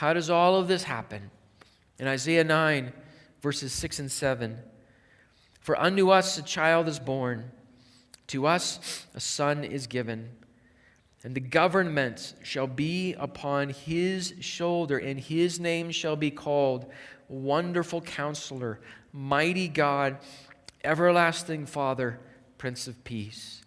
How does all of this happen? In Isaiah 9, verses 6 and 7, "For unto us a child is born, to us a son is given, and the government shall be upon his shoulder, and his name shall be called Wonderful Counselor, Mighty God, Everlasting Father, Prince of Peace.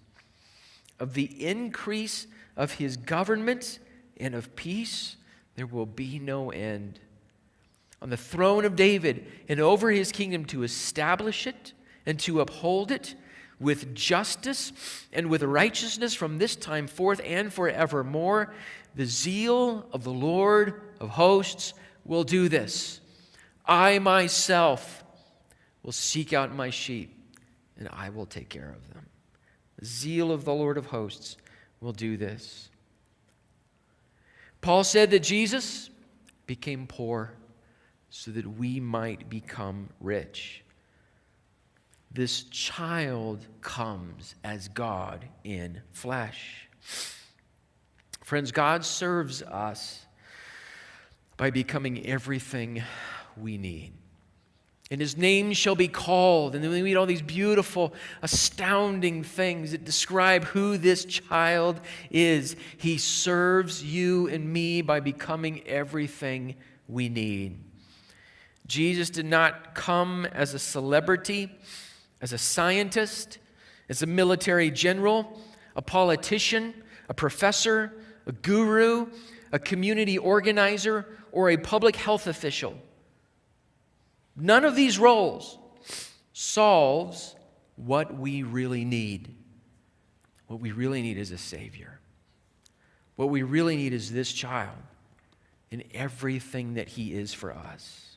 Of the increase of his government and of peace there will be no end. On the throne of David and over his kingdom, to establish it and to uphold it with justice and with righteousness from this time forth and forevermore. The zeal of the Lord of hosts will do this. I myself will seek out my sheep, and I will take care of them." The zeal of the Lord of hosts will do this. Paul said that Jesus became poor so that we might become rich. This child comes as God in flesh. Friends, God serves us by becoming everything we need. "And his name shall be called," and then we read all these beautiful, astounding things that describe who this child is. He serves you and me by becoming everything we need. Jesus did not come as a celebrity, as a scientist, as a military general, a politician, a professor, a guru, a community organizer, or a public health official. None of these roles solves what we really need. What we really need is a Savior. What we really need is this child and everything that he is for us.